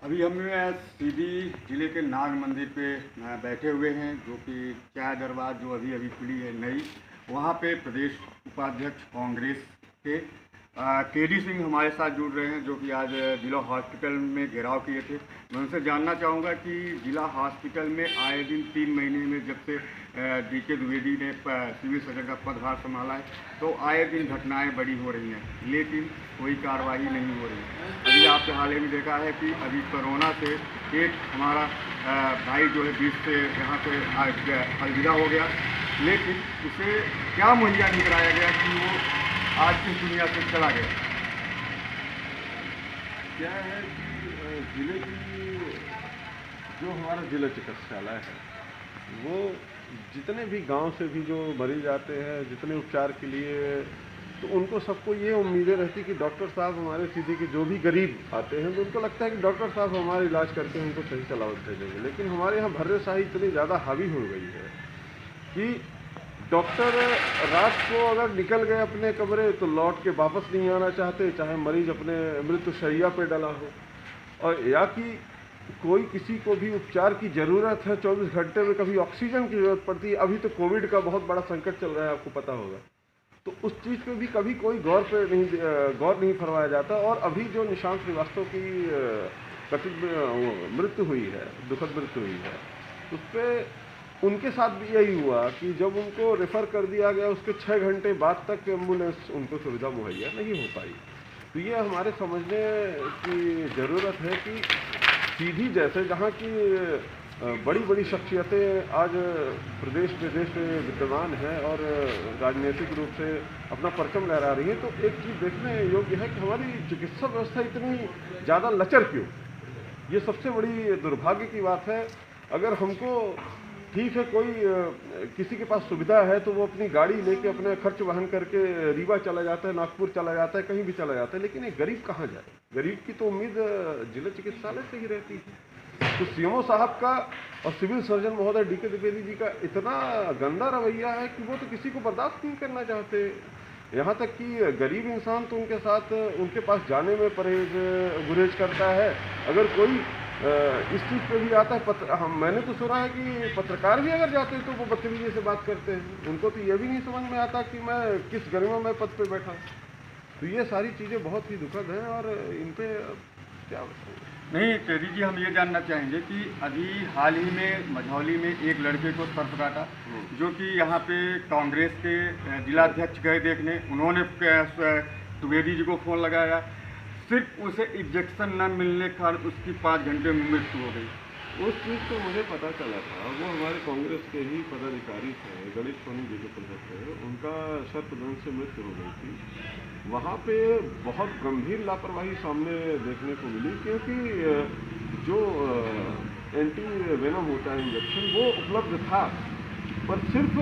अभी हम सीधी जिले के नाग मंदिर पे बैठे हुए हैं, जो कि चाय दरबार जो अभी अभी खुली है नई, वहाँ पे प्रदेश उपाध्यक्ष कांग्रेस के केडी सिंह हमारे साथ जुड़ रहे हैं, जो कि आज जिला हॉस्पिटल में घेराव किए थे। मैं उनसे जानना चाहूँगा कि जिला हॉस्पिटल में आए दिन 3 महीने में जब से डीके द्विवेदी ने सिविल सर्जन का पदभार संभाला है, तो आए दिन घटनाएं बड़ी हो रही हैं, लेकिन कोई कार्रवाई नहीं हो रही। अभी आपने हाल ही में देखा है कि अभी कोरोना से एक हमारा भाई जो है बीच से यहाँ से अलविदा हो गया, लेकिन उसे क्या मुहैया नहीं कराया गया कि वो आज की दुनिया से चला गया। क्या है कि जिले की जो हमारा जिला चिकित्सालय है, वो जितने भी गांव से भी जो मरीज आते हैं जितने उपचार के लिए, तो उनको सबको ये उम्मीदें रहती कि डॉक्टर साहब हमारे सीधे के जो भी गरीब आते हैं तो उनको लगता है कि डॉक्टर साहब हमारा इलाज करके उनको सही सलामत भेजेंगे। लेकिन हमारे यहाँ भर्रेशाही इतनी ज़्यादा हावी हो गई है कि डॉक्टर रात को अगर निकल गए अपने कमरे तो लौट के वापस नहीं आना चाहते, चाहे मरीज अपने मृत्युशैया पे डला हो, और या कि कोई किसी को भी उपचार की ज़रूरत है 24 घंटे में, कभी ऑक्सीजन की ज़रूरत पड़ती है। अभी तो कोविड का बहुत बड़ा संकट चल रहा है, आपको पता होगा, तो उस चीज़ पे भी कभी कोई गौर नहीं फरमाया जाता। और अभी जो निशांत श्रीवास्तव की कथित मृत्यु हुई है, दुखद मृत्यु हुई है, उस पर उनके साथ भी यही हुआ कि जब उनको रेफ़र कर दिया गया उसके 6 घंटे बाद तक एम्बुलेंस उनको सुविधा मुहैया नहीं हो पाई। तो ये हमारे समझने की ज़रूरत है कि सीधी जैसे जहाँ की बड़ी बड़ी शख्सियतें आज प्रदेश विदेश में विद्यमान हैं और राजनीतिक रूप से अपना परचम लहरा रही हैं, तो एक चीज़ देखने योग्य है कि हमारी चिकित्सा व्यवस्था इतनी ज़्यादा लचर क्यों। ये सबसे बड़ी दुर्भाग्य की बात है। अगर हमको ठीक है, कोई किसी के पास सुविधा है तो वो अपनी गाड़ी लेके अपने खर्च वहन करके रीवा चला जाता है, नागपुर चला जाता है, कहीं भी चला जाता है, लेकिन एक गरीब कहाँ जाए? गरीब की तो उम्मीद जिला चिकित्सालय से ही रहती है। तो सीएमओ साहब का और सिविल सर्जन महोदय डीके द्विवेदी जी का इतना गंदा रवैया है कि वो तो किसी को बर्दाश्त नहीं करना चाहते। यहाँ तक कि गरीब इंसान तो उनके साथ उनके पास जाने में गुरेज करता है। अगर कोई इस चीज़ पे भी आता है, मैंने तो सुना है कि पत्रकार भी अगर जाते हैं तो वो बदतमीजी से बात करते हैं। उनको तो ये भी नहीं समझ में आता कि मैं किस गरिमामय पद पे बैठा। तो ये सारी चीज़ें बहुत ही दुखद हैं और इन पे क्या बताऊँ। नहीं केडी जी, हम ये जानना चाहेंगे कि अभी हाल ही में मझौली में एक लड़के को सर्प काटा, जो कि यहाँ पे कांग्रेस के जिलाध्यक्ष गए देखने, उन्होंने द्विवेदी जी को फ़ोन लगाया, सिर्फ उसे इंजेक्शन न मिलने के कारण उसकी 5 घंटे में मृत्यु हो गई। उस चीज़ तो मुझे पता चला था, वो हमारे कांग्रेस के ही पदाधिकारी थे, गणेश सोनी जी के पद थे, उनका सर्पदंश से मृत्यु हो गई थी। वहाँ पे बहुत गंभीर लापरवाही सामने देखने को मिली, क्योंकि जो एंटी वेनम होता है इंजेक्शन, वो उपलब्ध था, पर सिर्फ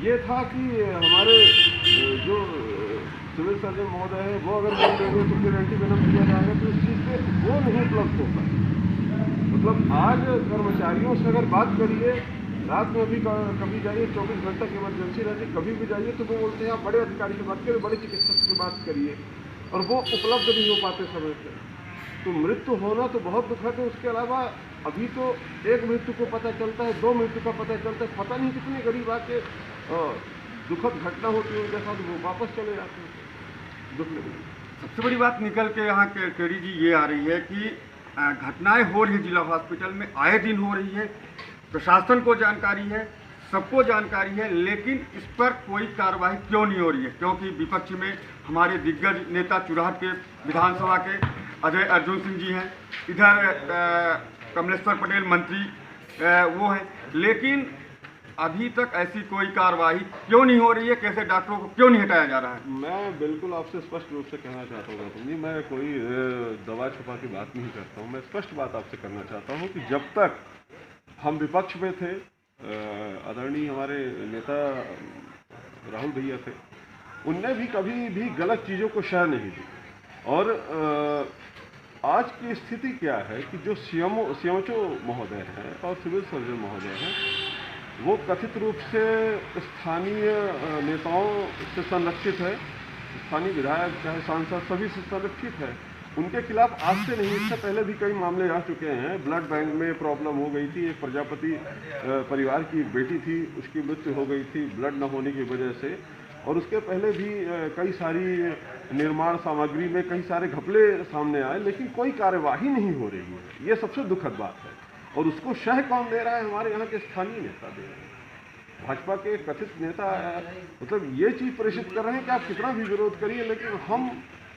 ये था कि हमारे जो सिविल सर्जन महोदय है वो अगर बोल देंगे तो फिर एंटी वेनम दिया जाएगा, तो इस चीज़ से वो नहीं उपलब्ध होता। मतलब आज कर्मचारियों से अगर बात करिए, रात में भी कभी जाइए, 24 घंटा की इमरजेंसी रहती, कभी भी जाइए तो वो बोलते हैं आप बड़े अधिकारी से बात करिए, बड़े चिकित्सक से बात करिए, और वो उपलब्ध नहीं हो पाते समय पे। तो मृत्यु होना तो बहुत दुखद है। उसके अलावा अभी तो एक मृत्यु को पता चलता है, 2 मृत्यु का पता चलता है, पता नहीं कितने गरीब आके दुखद घटना होती है उनके साथ, वो वापस चले जाते हैं। दुख लगी। सबसे बड़ी बात निकल के यहाँ केडी जी ये आ रही है कि घटनाएं हो रही है जिला हॉस्पिटल में, आए दिन हो रही है, प्रशासन को जानकारी है, सबको जानकारी है, लेकिन इस पर कोई कार्रवाई क्यों नहीं हो रही है? क्योंकि विपक्ष में हमारे दिग्गज नेता चुराहट के विधानसभा के अजय अर्जुन सिंह जी हैं, इधर कमलेश्वर पटेल मंत्री वो हैं, लेकिन अभी तक ऐसी कोई कार्रवाई क्यों नहीं हो रही है? कैसे डॉक्टरों को क्यों नहीं हटाया जा रहा है? मैं बिल्कुल आपसे स्पष्ट रूप से कहना चाहता हूँ गौतम जी, मैं कोई दवा छुपा की बात नहीं करता हूँ। मैं स्पष्ट बात आपसे करना चाहता हूँ कि जब तक हम विपक्ष में थे, आदरणीय हमारे नेता राहुल भैया थे, उनने भी कभी भी गलत चीज़ों को शह नहीं दी। और आज की स्थिति क्या है कि जो सीएमओ महोदय हैं और सिविल सर्जन महोदय हैं, वो कथित रूप से स्थानीय नेताओं से संरक्षित है, स्थानीय विधायक चाहे सांसद सभी से संरक्षित है, उनके खिलाफ आज से नहीं, इससे पहले भी कई मामले आ चुके हैं। ब्लड बैंक में प्रॉब्लम हो गई थी, एक प्रजापति परिवार की एक बेटी थी, उसकी मृत्यु हो गई थी ब्लड न होने की वजह से। और उसके पहले भी कई सारी निर्माण सामग्री में कई सारे घपले सामने आए, लेकिन कोई कार्यवाही नहीं हो रही है। ये सबसे दुखद बात है। और उसको शह कौन दे रहा है? हमारे यहाँ के स्थानीय नेता दे रहे हैं। भाजपा के कथित नेता मतलब ये चीज़ प्रेषित कर रहे हैं कि आप कितना भी विरोध करिए, लेकिन हम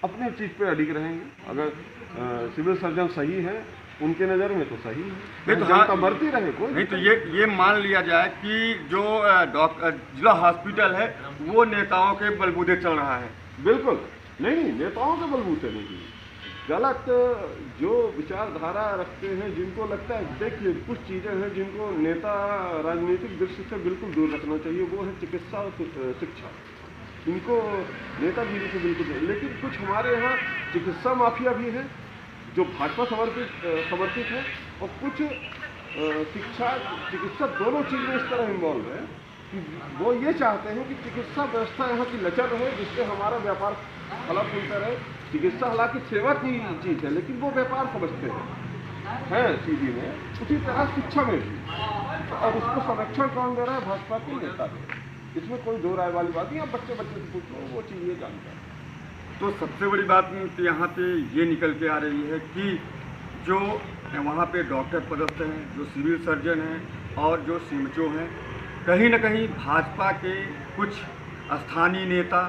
अपनी चीज़ पे अडिग रहेंगे। अगर सिविल सर्जन सही है, उनके नज़र में तो सही है, नहीं तो जनता मरती रहे कोई नहीं। तो ये मान लिया जाए कि जो जिला हॉस्पिटल है वो नेताओं के बलबूते चल रहा है। बिल्कुल नहीं, नेताओं के बलबूते नहीं। गलत जो विचारधारा रखते हैं, जिनको लगता है, देखिए कुछ चीज़ें हैं जिनको नेता राजनीतिक दृष्टि से बिल्कुल दूर रखना चाहिए, वो है चिकित्सा और शिक्षा। इनको नेतागिरी से बिल्कुल। लेकिन कुछ हमारे यहाँ चिकित्सा माफिया भी है जो भाजपा समर्थित है, और कुछ शिक्षा चिकित्सा दोनों चीज़ में इस तरह इन्वॉल्व है कि वो ये चाहते हैं कि चिकित्सा व्यवस्था यहाँ की लचर रहे, जिससे हमारा व्यापार फला फूलता रहे। चिकित्सा हालांकि सेवा की चीज़ है, लेकिन वो व्यापार समझते हैं सीधी में। उसी तरह शिक्षा में भी, और उसको संरक्षण कौन दे रहा है? भाजपा के नेता दे। इसमें कोई दो राय वाली बात नहीं। आप बच्चे से पूछो, वो चीज़ ये जानता है। तो सबसे बड़ी बात यहाँ पे ये निकल के आ रही है कि जो वहाँ पे डॉक्टर पदस्थ हैं, जो सिविल सर्जन हैं और जो सीएमओ हैं, कहीं ना कहीं भाजपा के कुछ स्थानीय नेता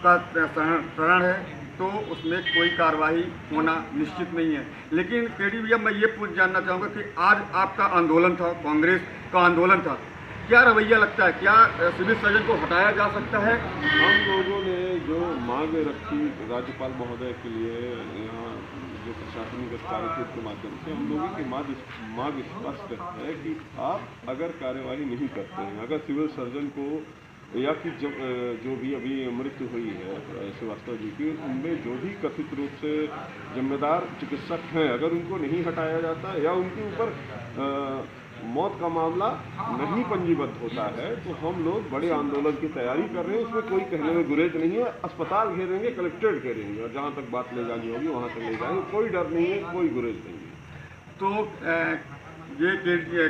का शरण है, तो उसमें कोई कार्रवाई होना निश्चित नहीं है। लेकिन केडी भैया, मैं ये जानना चाहूँगा कि आज आपका आंदोलन था, कांग्रेस का आंदोलन था, क्या रवैया लगता है? क्या सिविल सर्जन को हटाया जा सकता है? हम लोगों ने जो मांग रखी राज्यपाल महोदय के लिए, यहाँ जो प्रशासनिक अधिकारियों के माध्यम से, हम लोगों की मांग स्पष्ट है कि आप अगर कार्यवाही नहीं करते हैं, अगर सिविल सर्जन को या कि जो भी अभी मृत्यु हुई है श्रीवास्तव जी की, उनमें जो भी कथित रूप से जिम्मेदार चिकित्सक हैं, अगर उनको नहीं हटाया जाता या उनके ऊपर मौत का मामला नहीं पंजीबद्ध होता है, तो हम लोग बड़े आंदोलन की तैयारी कर रहे हैं। उसमें कोई कहने में गुरेज नहीं है। अस्पताल घेरेंगे, कलेक्ट्रेट घेरेंगे, और जहाँ तक बात ले जानी होगी वहाँ तक ले जाएंगे। कोई डर नहीं है, कोई गुरेज नहीं है। तो ये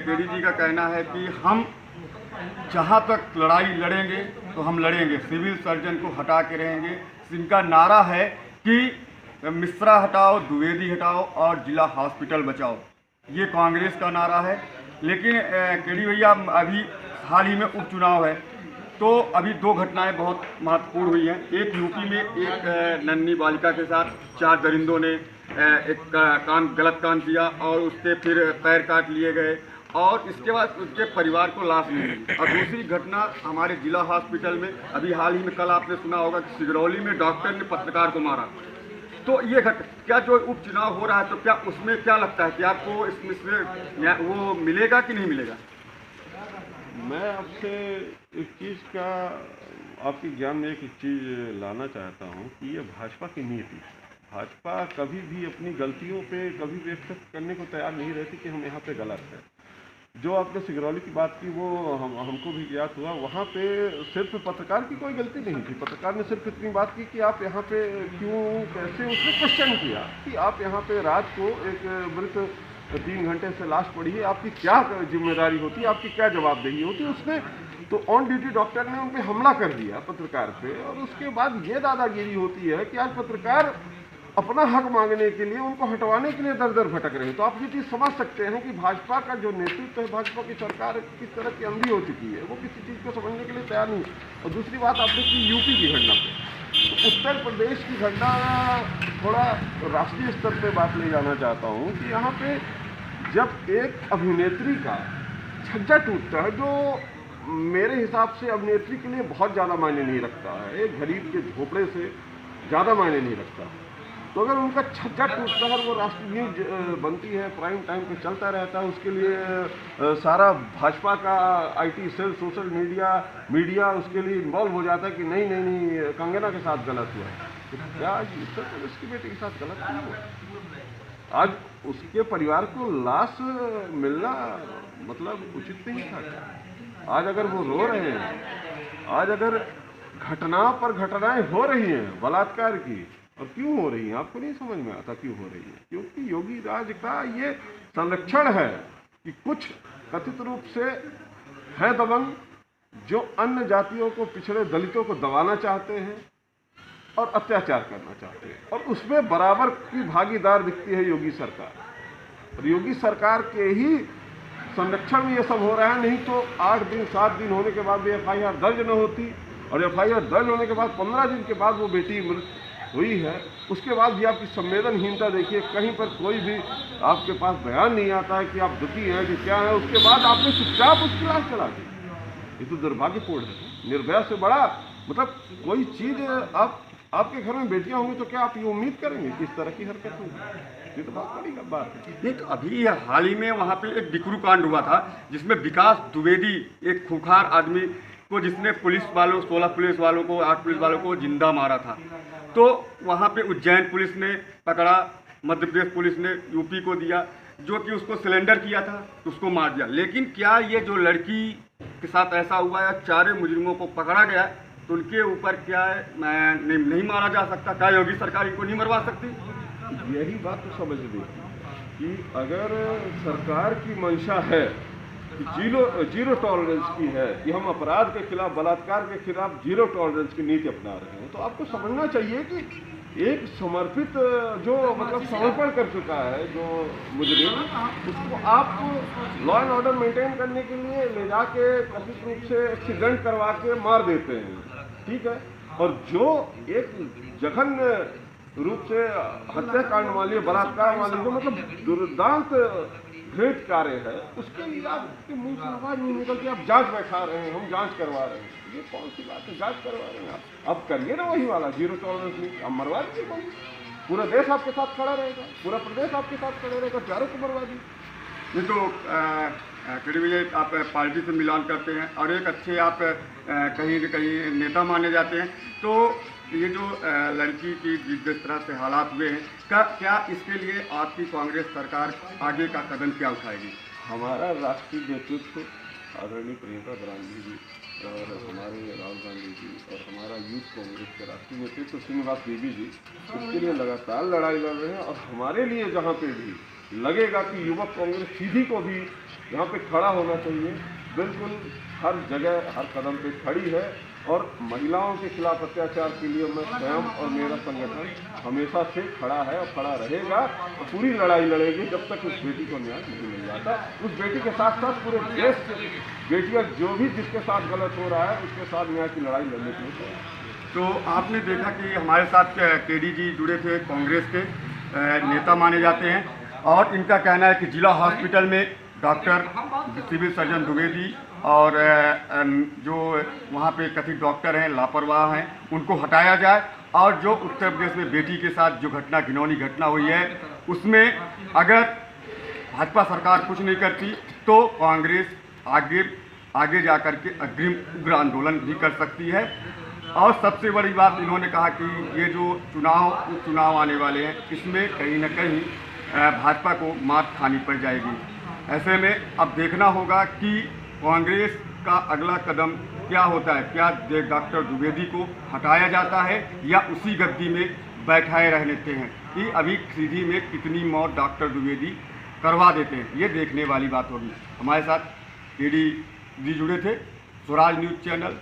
केडी जी का कहना है कि हम जहाँ तक लड़ाई लड़ेंगे तो हम लड़ेंगे, सिविल सर्जन को हटा के रहेंगे। इनका नारा है कि मिश्रा हटाओ, द्विवेदी हटाओ और जिला हॉस्पिटल बचाओ। ये कांग्रेस का नारा है। लेकिन केडी भैया, अभी हाल ही में उपचुनाव है, तो अभी दो घटनाएं बहुत महत्वपूर्ण हुई हैं। एक यूपी में एक नन्ही बालिका के साथ 4 दरिंदों ने एक गलत काम किया और उसके फिर पैर काट लिए गए, और इसके बाद उसके परिवार को लाश मिली। और दूसरी घटना हमारे जिला हॉस्पिटल में अभी हाल ही में, कल आपने सुना होगा कि सिगरौली में डॉक्टर ने पत्रकार को मारा। तो ये क्या जो उपचुनाव हो रहा है, तो क्या उसमें क्या लगता है कि आपको इसमें वो मिलेगा कि नहीं मिलेगा? मैं आपसे इस चीज़ का, आपके ज्ञान में एक चीज़ लाना चाहता हूँ कि ये भाजपा की नीति है। भाजपा कभी भी अपनी गलतियों पे कभी भी एक्सेप्ट करने को तैयार नहीं रहती कि हम यहाँ पे गलत है। जो आपने सिगरौली की बात की, वो हमको भी ज्ञात हुआ। वहाँ पे सिर्फ पत्रकार की कोई गलती नहीं थी। पत्रकार ने सिर्फ इतनी बात की कि आप यहाँ पे क्यों, कैसे, उसने क्वेश्चन किया कि आप यहाँ पे रात को एक मृत 3 घंटे से लाश पड़ी है, आपकी क्या जिम्मेदारी होती, आपकी क्या जवाबदेही होती। उसने तो ऑन ड्यूटी डॉक्टर ने उन पर हमला कर दिया, पत्रकार पे। और उसके बाद ये दादागिरी होती है कि आज पत्रकार अपना हक मांगने के लिए, उनको हटवाने के लिए दर दर भटक रहे हैं। तो आप ये चीज़ समझ सकते हैं कि भाजपा का जो नेतृत्व है, भाजपा की सरकार किस तरह की अंधी हो चुकी है। वो किसी चीज़ को समझने के लिए तैयार नहीं। और दूसरी बात आपने की यूपी की घटना पे, तो उत्तर प्रदेश की घटना थोड़ा राष्ट्रीय स्तर पे बात ले जाना चाहता हूँ कि यहाँ पे जब एक अभिनेत्री का छज्जा टूटता है, जो मेरे हिसाब से अभिनेत्री के लिए बहुत ज़्यादा मायने नहीं रखता है, एक गरीब के झोपड़े से ज़्यादा मायने नहीं रखता, तो अगर उनका छज्जा टूटता है, वो राष्ट्रीय न्यूज बनती है, प्राइम टाइम पे चलता रहता है, उसके लिए सारा भाजपा का आईटी सेल, सोशल मीडिया उसके लिए इन्वॉल्व हो जाता है कि नहीं कंगना के साथ गलत हुआ है। तो क्या आज उत्तर प्रदेश की बेटी के साथ गलत नहीं हुआ? आज उसके परिवार को लाश मिलना मतलब उचित नहीं था क्या? आज अगर वो रो रहे हैं, आज अगर घटना पर घटनाएं हो रही हैं बलात्कार की, और क्यों हो रही है आपको नहीं समझ में आता क्यों हो रही है? क्योंकि योगी राज का ये संरक्षण है कि कुछ कथित रूप से है दबंग जो अन्य जातियों को, पिछड़े दलितों को दबाना चाहते हैं और अत्याचार करना चाहते हैं, और उसमें बराबर की भागीदार दिखती है योगी सरकार। और योगी सरकार के ही संरक्षण में ये सब हो रहा है, नहीं तो 8 दिन 7 दिन होने के बाद भी FIR दर्ज न होती, और FIR दर्ज होने के बाद 15 दिन के बाद वो बेटी मृत हुई है, उसके बाद भी आपकी संवेदनहीनता देखिए। कहीं पर कोई भी आपके पास बयान नहीं आता है कि आप दुखी हैं कि क्या है, उसके बाद आपने चुपचाप उसकी लाश चला दी। ये तो दुर्भाग्यपूर्ण है। निर्भया से बड़ा मतलब कोई चीज़ आपके घर में बेटियां होंगी तो क्या आप ये उम्मीद करेंगे कि इस तरह की हरकत होगी? ये तो बहुत बड़ी बात है। नहीं, तो अभी हाल ही में वहाँ पे एक बिकरू कांड हुआ था जिसमें विकास द्विवेदी, एक खूंखार आदमी को, जिसने पुलिस वालों 16 पुलिस वालों को, 8 पुलिस वालों को जिंदा मारा था। तो वहाँ पे उज्जैन पुलिस ने पकड़ा, मध्य प्रदेश पुलिस ने यूपी को दिया, जो कि उसको सिलेंडर किया था तो उसको मार दिया। लेकिन क्या ये जो लड़की के साथ ऐसा हुआ या 4 मुजरिमों को पकड़ा गया तो उनके ऊपर क्या है नहीं मारा जा सकता? क्या योगी सरकार इनको नहीं मरवा सकती? यही बात तो समझ ली कि अगर सरकार की मंशा है कि जीरो टॉलरेंस की है, कि हम अपराध के खिलाफ, बलात्कार के खिलाफ जीरो टॉलरेंस की नीति अपना रहे हैं, तो आपको समझना चाहिए कि एक समर्पित जो मतलब समर्पण कर चुका है जो मुजरिम, उसको आप लॉ एंड ऑर्डर मेंटेन करने के लिए ले जाके कथित रूप से एक्सीडेंट करवा के मार देते हैं, ठीक है। और जो एक जघन्य रूप से हत्याकांड वाली, बलात्कार वाली, जो मतलब दुर्दांत घृणित कार्य है, उसके लिए आपके मुंह से आवाज नहीं निकलती। आप जांच बैठा रहे हैं, हम जांच करवा रहे हैं, ये कौन सी बात है? जांच करवा रहे हैं आप करिए ना वही वाला जीरो टॉलरेंस नहीं, आप मरवा दीजिए कौन। पूरा देश आपके साथ खड़ा रहेगा, पूरा प्रदेश आपके साथ खड़ा रहेगा, चारों को मरवा दीजिए। ये तो विजय, आप पार्टी से मिलान करते हैं और एक अच्छे आप कहीं न कहीं नेता माने जाते हैं, तो ये जो लड़की की जिस तरह से हालात हुए हैं, क्या इसके लिए आपकी कांग्रेस सरकार आगे का कदम क्या उठाएगी? हमारा राष्ट्रीय नेतृत्व आदरणीय प्रियंका गांधी जी और हमारे राहुल गांधी जी और हमारा यूथ कांग्रेस के राष्ट्रीय नेतृत्व श्रीनिवास देवी जी इसके लिए लगातार लड़ाई लड़ रहे हैं। और हमारे लिए जहाँ पे भी लगेगा कि युवक कांग्रेस सीधी को भी यहाँ पे खड़ा होना चाहिए, बिल्कुल हर जगह हर कदम पे खड़ी है। और महिलाओं के खिलाफ अत्याचार के लिए मैं स्वयं और मेरा संगठन हमेशा से खड़ा है और खड़ा रहेगा, और पूरी लड़ाई लड़ेगी जब तक उस बेटी को न्याय नहीं मिल जाता। उस बेटी के साथ साथ पूरे देश की बेटियां जो भी जिसके साथ गलत हो रहा है उसके साथ न्याय की लड़ाई लड़ने के लिए। तो आपने देखा कि हमारे साथ केडी जी जुड़े थे, कांग्रेस के नेता माने जाते हैं, और इनका कहना है कि जिला हॉस्पिटल में डॉक्टर सिविल सर्जन द्विवेदी और जो वहाँ पे कथित डॉक्टर हैं लापरवाह हैं, उनको हटाया जाए, और जो उत्तर प्रदेश में बेटी के साथ जो घटना, घिनौनी घटना हुई है, उसमें अगर भाजपा सरकार कुछ नहीं करती तो कांग्रेस आगे जा कर के अग्रिम उग्र आंदोलन भी कर सकती है। और सबसे बड़ी बात इन्होंने कहा कि ये जो चुनाव आने वाले हैं, इसमें कहीं न कहीं भाजपा को मात खानी पड़ जाएगी। ऐसे में अब देखना होगा कि कांग्रेस का अगला कदम क्या होता है। क्या डॉक्टर द्विवेदी को हटाया जाता है या उसी गद्दी में बैठाए रह लेते हैं कि अभी सीधी में कितनी मौत डॉक्टर द्विवेदी करवा देते हैं, ये देखने वाली बात होगी। हमारे साथ केडी जी जुड़े थे, स्वराज न्यूज़ चैनल।